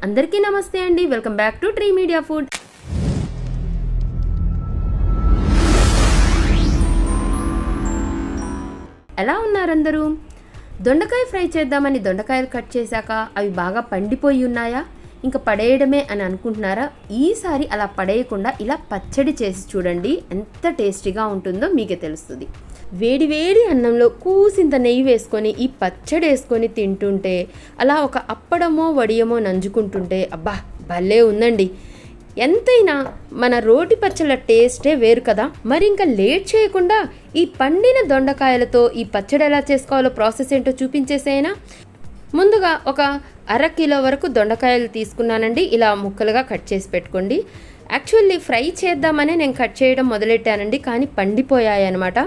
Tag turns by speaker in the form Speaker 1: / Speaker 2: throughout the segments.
Speaker 1: అందరికీ నమస్తే అండి. Welcome back to tree media food. ఎలా ఉన్నారు అందరూ? దొండకాయ ఫ్రై చేద్దామని దొండకాయలు కట్ చేశాక అవి బాగా పండిపోయి ఉన్నాయా, ఇంకా పడేయడమే అని అనుకుంటున్నారా? ఈసారి అలా పడేయకుండా ఇలా పచ్చడి చేసి చూడండి, ఎంత టేస్టీగా ఉంటుందో మీకే తెలుస్తుంది. వేడి వేడి అన్నంలో కూసింత నెయ్యి వేసుకొని ఈ పచ్చడి వేసుకొని తింటుంటే, అలా ఒక అప్పడమో వడియమో నంజుకుంటుంటే అబ్బా భలే ఉందండి. ఎంతైనా మన రోటి పచ్చళ్ళ టేస్టే వేరు కదా. మరి ఇంకా లేట్ చేయకుండా ఈ పండిన దొండకాయలతో ఈ పచ్చడి ఎలా చేసుకోవాలో ప్రాసెస్ ఏంటో చూపించేసేనా. ముందుగా ఒక 1/2 కిలో వరకు దొండకాయలు తీసుకున్నానండి. ఇలా ముక్కలుగా కట్ చేసి పెట్టుకోండి. యాక్చువల్లీ ఫ్రై చేద్దామనే నేను కట్ చేయడం మొదలెట్టానండి, కానీ పండిపోయాయి అనమాట.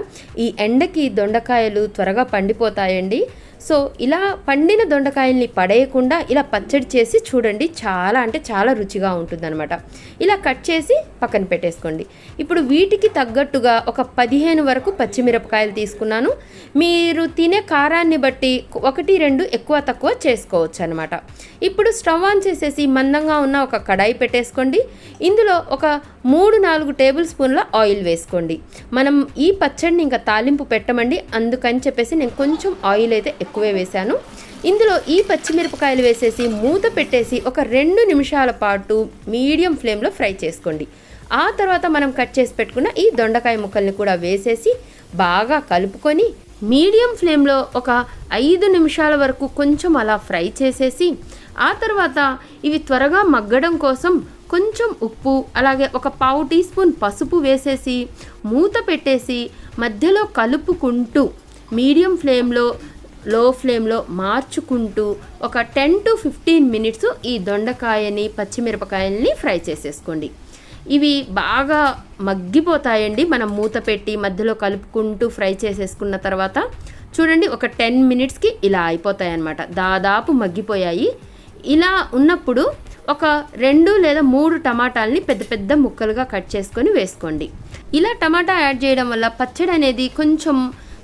Speaker 1: ఈ ఎండకి దొండకాయలు త్వరగా పండిపోతాయండి. సో ఇలా పండిన దొండకాయల్ని పడేయకుండా ఇలా పచ్చడి చేసి చూడండి, చాలా అంటే చాలా రుచిగా ఉంటుందన్నమాట. ఇలా కట్ చేసి పక్కన పెట్టేసుకోండి. ఇప్పుడు వీటికి తగ్గట్టుగా ఒక 15 వరకు పచ్చిమిరపకాయలు తీసుకున్నాను. మీరు తినే కారాన్ని బట్టి 1-2 ఎక్కువ తక్కువ చేసుకోవచ్చు అనమాట. ఇప్పుడు స్టవ్ ఆన్ చేసేసి మందంగా ఉన్న ఒక కడాయి పెట్టేసుకోండి. ఇందులో ఒక 3-4 టేబుల్ స్పూన్ల ఆయిల్ వేసుకోండి. మనం ఈ పచ్చడిని ఇంకా తాలింపు పెట్టమండి, అందుకని చెప్పేసి నేను కొంచెం ఆయిల్ అయితే ఎక్కువే వేశాను. ఇందులో ఈ పచ్చిమిరపకాయలు వేసేసి మూత పెట్టేసి ఒక 2 నిమిషాల పాటు మీడియం ఫ్లేమ్లో ఫ్రై చేసుకోండి. ఆ తర్వాత మనం కట్ చేసి పెట్టుకున్న ఈ దొండకాయ ముక్కల్ని కూడా వేసేసి బాగా కలుపుకొని మీడియం ఫ్లేమ్లో ఒక 5 నిమిషాల వరకు కొంచెం అలా ఫ్రై చేసేసి, ఆ తర్వాత ఇవి త్వరగా మగ్గడం కోసం కొంచెం ఉప్పు, అలాగే ఒక 1/4 టీ స్పూన్ పసుపు వేసేసి మూత పెట్టేసి మధ్యలో కలుపుకుంటూ మీడియం ఫ్లేమ్లో లో ఫ్లేమ్లో మార్చుకుంటూ ఒక 10-15 మినిట్స్ ఈ దొండకాయని పచ్చిమిరపకాయల్ని ఫ్రై చేసేసుకోండి. ఇవి బాగా మగ్గిపోతాయండి మనం మూత పెట్టి మధ్యలో కలుపుకుంటూ ఫ్రై చేసేసుకున్న తర్వాత. చూడండి, ఒక 10 మినిట్స్కి ఇలా అయిపోతాయి అన్నమాట, దాదాపు మగ్గిపోయాయి. ఇలా ఉన్నప్పుడు ఒక 2 లేదా 3 టమాటాలని పెద్ద పెద్ద ముక్కలుగా కట్ చేసుకొని వేసుకోండి. ఇలా టమాటా యాడ్ చేయడం వల్ల పచ్చడి అనేది కొంచెం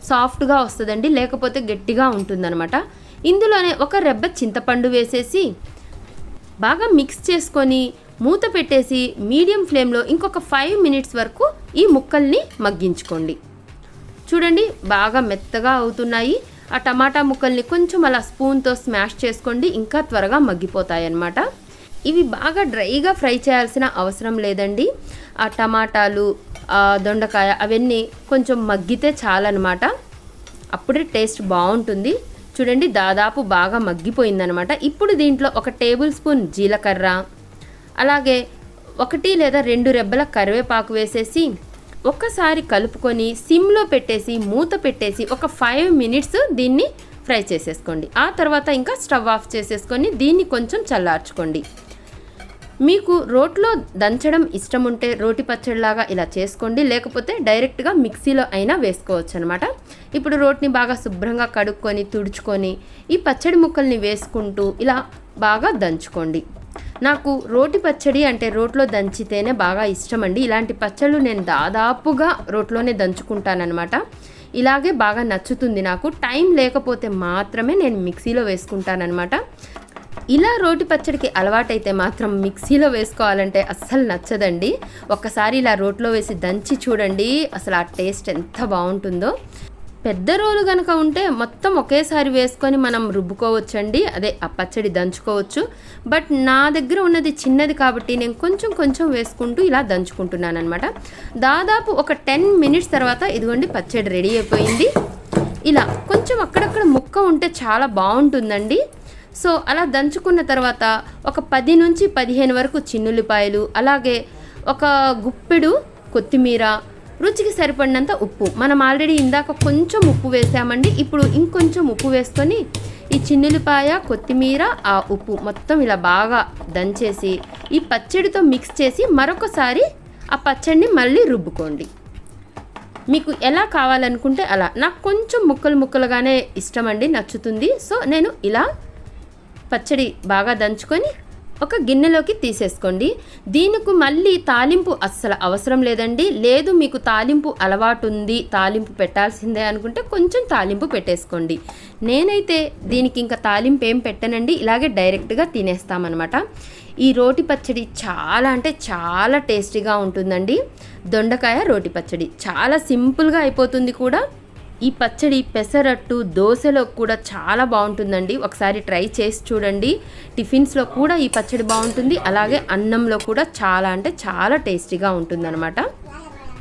Speaker 1: సాఫ్ట్గా వస్తుందండి, లేకపోతే గట్టిగా ఉంటుందన్నమాట. ఇందులోనే ఒక రెబ్బ చింతపండు వేసేసి బాగా మిక్స్ చేసుకొని మూత పెట్టేసి మీడియం ఫ్లేమ్లో ఇంకొక 5 మినిట్స్ వరకు ఈ ముక్కల్ని మగ్గించుకోండి. చూడండి, బాగా మెత్తగా అవుతున్నాయి. ఆ టమాటా ముక్కల్ని కొంచెం అలా స్పూన్తో స్మాష్ చేసుకోండి, ఇంకా త్వరగా మగ్గిపోతాయి అన్నమాట. ఇవి బాగా డ్రైగా ఫ్రై చేయాల్సిన అవసరం లేదండి. ఆ టమాటాలు, దొండకాయ అవన్నీ కొంచెం మగ్గితే చాలన్నమాట, అప్పుడే టేస్ట్ బాగుంటుంది. చూడండి, దాదాపు బాగా మగ్గిపోయిందనమాట. ఇప్పుడు దీంట్లో ఒక టేబుల్ స్పూన్ జీలకర్ర, అలాగే 1 లేదా 2 రెబ్బల కరివేపాకు వేసేసి ఒక్కసారి కలుపుకొని సిమ్లో పెట్టేసి మూత పెట్టేసి ఒక 5 మినిట్స్ దీన్ని ఫ్రై చేసేసుకోండి. ఆ తర్వాత ఇంకా స్టవ్ ఆఫ్ చేసేసుకొని దీన్ని కొంచెం చల్లార్చుకోండి. మీకు రోట్లో దంచడం ఇష్టం ఉంటే రోటి పచ్చడిలాగా ఇలా చేసుకోండి, లేకపోతే డైరెక్ట్గా మిక్సీలో అయినా వేసుకోవచ్చు అనమాట. ఇప్పుడు రోటిని బాగా శుభ్రంగా కడుక్కొని తుడుచుకొని ఈ పచ్చడి ముక్కల్ని వేసుకుంటూ ఇలా బాగా దంచుకోండి. నాకు రోటి పచ్చడి అంటే రోట్లో దంచితేనే బాగా ఇష్టం అండి. ఇలాంటి పచ్చళ్ళు నేను దాదాపుగా రోట్లోనే దంచుకుంటానన్నమాట. ఇలాగే బాగా నచ్చుతుంది నాకు. టైం లేకపోతే మాత్రమే నేను మిక్సీలో వేసుకుంటానన్నమాట. ఇలా రోటి పచ్చడికి అలవాటైతే మాత్రం మిక్సీలో వేసుకోవాలంటే అస్సలు నచ్చదండి. ఒక్కసారి ఇలా రోట్లో వేసి దంచి చూడండి, అసలు ఆ టేస్ట్ ఎంత బాగుంటుందో. పెద్ద రోలు కనుక ఉంటే మొత్తం ఒకేసారి వేసుకొని మనం రుబ్బుకోవచ్చండి, అదే ఆ పచ్చడి దంచుకోవచ్చు. బట్ నా దగ్గర ఉన్నది చిన్నది కాబట్టి నేను కొంచెం కొంచెం వేసుకుంటూ ఇలా దంచుకుంటున్నాను అనమాట. దాదాపు ఒక 10 మినిట్స్ తర్వాత ఇదిగోండి పచ్చడి రెడీ అయిపోయింది. ఇలా కొంచెం అక్కడక్కడ ముక్క ఉంటే చాలా బాగుంటుందండి. సో అలా దంచుకున్న తర్వాత ఒక 10-15 వరకు చిన్నుల్లిపాయలు, అలాగే ఒక గుప్పెడు కొత్తిమీర, రుచికి సరిపడినంత ఉప్పు. మనం ఆల్రెడీ ఇందాక కొంచెం ఉప్పు వేసామండి, ఇప్పుడు ఇంకొంచెం ఉప్పు వేసుకొని ఈ చిన్నుల్లిపాయ, కొత్తిమీర, ఆ ఉప్పు మొత్తం ఇలా బాగా దంచేసి ఈ పచ్చడితో మిక్స్ చేసి మరొకసారి ఆ పచ్చడిని మళ్ళీ రుబ్బుకోండి. మీకు ఎలా కావాలనుకుంటే అలా. నాకు కొంచెం ముక్కలు ముక్కలుగానే ఇష్టం అండి, నచ్చుతుంది. సో నేను ఇలా పచ్చడి బాగా దంచుకొని ఒక గిన్నెలోకి తీసేసుకోండి. దీనికి మళ్ళీ తాలింపు అస్సలు అవసరం లేదండి. లేదు మీకు తాలింపు అలవాటు ఉంది, తాలింపు పెట్టాల్సిందే అనుకుంటే కొంచెం తాలింపు పెట్టేసుకోండి. నేనైతే దీనికి ఇంకా తాలింపు ఏం పెట్టనండి, ఇలాగే డైరెక్ట్గా తినేస్తామన్నమాట. ఈ రోటి పచ్చడి చాలా అంటే చాలా టేస్టీగా ఉంటుందండి. దొండకాయ రోటి పచ్చడి చాలా సింపుల్గా అయిపోతుంది కూడా. ఈ పచ్చడి పెసరట్టు, దోశలో కూడా చాలా బాగుంటుందండి. ఒకసారి ట్రై చేసి చూడండి. టిఫిన్స్లో కూడా ఈ పచ్చడి బాగుంటుంది, అలాగే అన్నంలో కూడా చాలా అంటే చాలా టేస్టీగా ఉంటుందన్నమాట.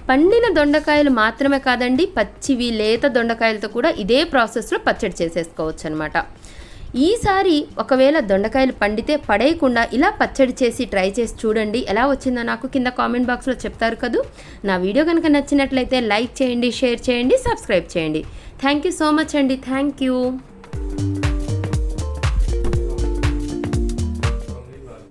Speaker 1: పండిన దొండకాయలు మాత్రమే కాదండి, పచ్చివి లేత దొండకాయలతో కూడా ఇదే ప్రాసెస్లో పచ్చడి చేసేసుకోవచ్చు అనమాట. ఈసారి ఒకవేళ దొండకాయలు పండితే పడేయకుండా ఇలా పచ్చడి చేసి ట్రై చేసి చూడండి. ఎలా వచ్చిందో నాకు కింద కామెంట్ బాక్స్లో చెప్తారు కదూ. నా వీడియో కనుక నచ్చినట్లయితే లైక్ చేయండి, షేర్ చేయండి, సబ్స్క్రైబ్ చేయండి. థ్యాంక్ యూ సో మచ్ అండి. Thank you.